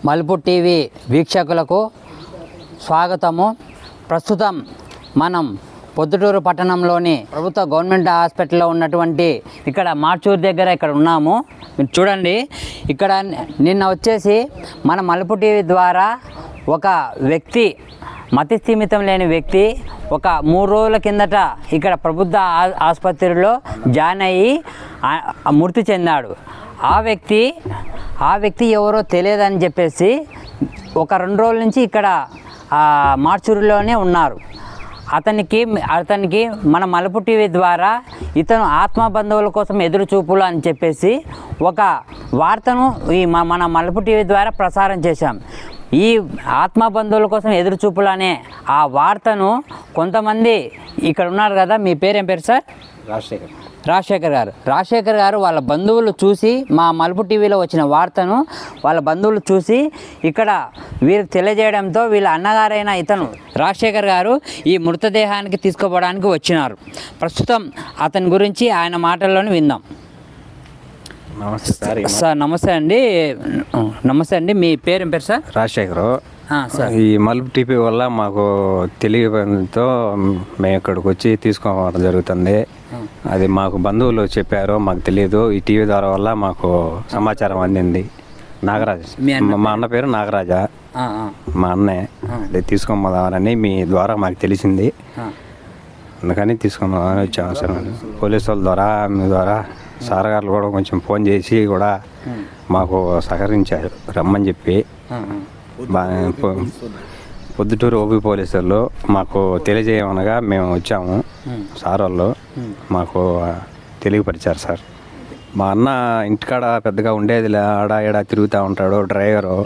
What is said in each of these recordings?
మలుపు టీవీ వీక్షకులకు స్వాగతము. ప్రస్తుతం మనం పొద్దుటూరు పట్టణంలోని ప్రభుత్వ గవర్నమెంట్ హాస్పిటల్లో ఉన్నటువంటి ఇక్కడ మార్చూరు దగ్గర ఇక్కడ ఉన్నాము. మీరు చూడండి, ఇక్కడ నిన్న వచ్చేసి మన మలుపు టీవీ ద్వారా ఒక వ్యక్తి, మతి స్థిమితం లేని వ్యక్తి ఒక 3 రోజుల కిందట ఇక్కడ ప్రభుత్వ ఆసుపత్రిలో జాయిన్ అయ్యి మృతి చెందాడు. ఆ వ్యక్తి ఎవరో తెలియదని చెప్పేసి ఒక 2 రోజుల నుంచి ఇక్కడ మార్చూరులోనే ఉన్నారు. అతనికి మన మలుపు టీవీ ద్వారా ఇతను ఆత్మ బంధువుల కోసం ఎదురు చూపులు అని చెప్పేసి ఒక వార్తను మన మలుపు టీవీ ద్వారా ప్రసారం చేశాం. ఈ ఆత్మ బంధువుల కోసం ఎదురు చూపులు అనే ఆ వార్తను కొంతమంది ఇక్కడ ఉన్నారు కదా, మీ పేరేం పేరు సార్? రాజశేఖర్ గారు వాళ్ళ బంధువులు చూసి మా మలుపు టీవీలో వచ్చిన వార్తను వాళ్ళ బంధువులు చూసి ఇక్కడ వీరికి తెలియజేయడంతో వీళ్ళ అన్నగారైన ఇతను రాజశేఖర్ గారు ఈ మృతదేహానికి తీసుకుపోవడానికి వచ్చినారు. ప్రస్తుతం అతని గురించి ఆయన మాటల్లోనే విందాం. సార్ నమస్తే అండి. మీ పేరు సార్? రాజశేఖరు. ఈ మలుపు టీవీ వల్ల మాకు తెలియడంతో మేము ఇక్కడికి వచ్చి తీసుకోవడం జరుగుతుంది. అది మాకు బంధువులు చెప్పారు, మాకు తెలియదు. ఈ టీవీ ద్వారా వల్ల మాకు సమాచారం అందింది. నాగరాజ్, మా అన్న పేరు నాగరాజా, మా అన్నే. అది తీసుకోమని మీ ద్వారా మాకు తెలిసింది, అందుకని తీసుకుందామని వచ్చాము సార్. పోలీసు వాళ్ళ ద్వారా, మీ ద్వారా సార్ గారు కూడా కొంచెం ఫోన్ చేసి కూడా మాకు సహకరించారు రమ్మని చెప్పి. పొద్దుటూరు ఓపీ పోలీసులు మాకు తెలియజేయమనగా మేము వచ్చాము. సార్ వాళ్ళు మాకు తెలియపరిచారు సార్. మా అన్న ఇంటికాడ పెద్దగా ఉండేది, ఆడ తిరుగుతూ ఉంటాడు, డ్రైవరు.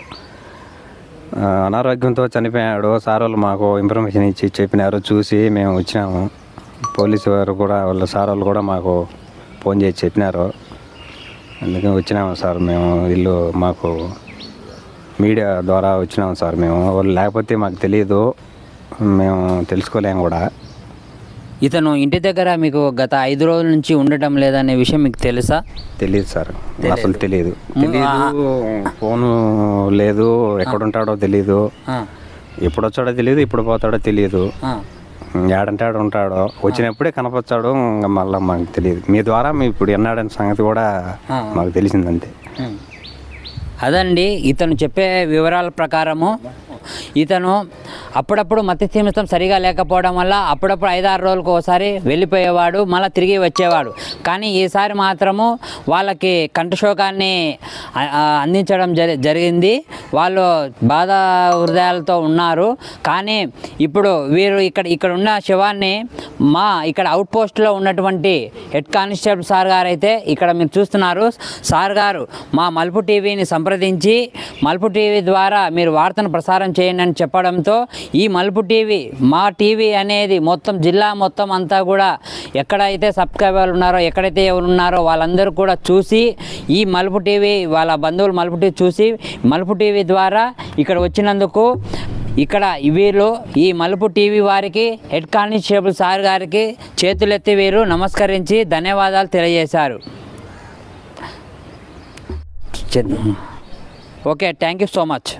అనారోగ్యంతో చనిపోయాడు. సార్ వాళ్ళు మాకు ఇన్ఫర్మేషన్ ఇచ్చి చెప్పినారు, చూసి మేము వచ్చినాము. పోలీసు వారు కూడా, వాళ్ళ సార్ వాళ్ళు కూడా మాకు ఫోన్ చేసి చెప్పినారు, అందుకని వచ్చినాము సార్. మేము ఇల్లు మాకు మీడియా ద్వారా వచ్చినాము సార్. మేము వాళ్ళు లేకపోతే మాకు తెలియదు, మేము తెలుసుకోలేము కూడా. ఇతను ఇంటి దగ్గర మీకు గత 5 రోజుల నుంచి ఉండటం లేదనే విషయం మీకు తెలుసా? తెలియదు సార్, అసలు తెలియదు. ఫోను లేదు, ఎక్కడుంటాడో తెలియదు, ఎప్పుడు వచ్చాడో తెలియదు, ఇప్పుడు పోతాడో తెలియదు. ఏడంటే ఆడు ఉంటాడో, వచ్చినప్పుడే కనపచ్చాడు, ఇంకా మళ్ళీ మాకు తెలియదు. మీ ద్వారా మీ ఇప్పుడు ఎన్నాడని సంగతి కూడా మాకు తెలిసిందంతే. అదండి ఇతను చెప్పే వివరాల ప్రకారము ఇతను అప్పుడప్పుడు మతి స్థిమితం సరిగా లేకపోవడం వల్ల అప్పుడప్పుడు 5-6 రోజులకు ఒకసారి వెళ్ళిపోయేవాడు, మళ్ళీ తిరిగి వచ్చేవాడు. కానీ ఈసారి మాత్రము వాళ్ళకి కంఠశోకాన్ని అందించడం జరిగింది. వాళ్ళు బాధ హృదయాలతో ఉన్నారు. కానీ ఇప్పుడు వీరు ఇక్కడ ఉన్న శవాన్ని ఇక్కడ అవుట్ పోస్ట్లో ఉన్నటువంటి హెడ్ కానిస్టేబుల్ సార్ గారు అయితే ఇక్కడ మీరు చూస్తున్నారు. సార్ గారు మా మలుపు టీవీని సంప్రదించి మలుపు టీవీ ద్వారా మీరు వార్తను ప్రసారం చేయండి అని చెప్పడంతో ఈ మలుపు టీవీ, మా టీవీ అనేది మొత్తం జిల్లా మొత్తం అంతా కూడా ఎక్కడైతే సబ్స్క్రైబర్లు ఉన్నారో, ఎక్కడైతే ఎవరు ఉన్నారో వాళ్ళందరూ కూడా చూసి ఈ మలుపు టీవీ, వాళ్ళ బంధువులు మలుపు టీవీ చూసి మలుపు టీవీ ద్వారా ఇక్కడ వచ్చినందుకు ఇక్కడ వీళ్ళు ఈ మలుపు టీవీ వారికి హెడ్ కానిస్టేబుల్ సార్ గారికి చేతులెత్తి వీరు నమస్కరించి ధన్యవాదాలు తెలియజేశారు. Okay, thank you so much.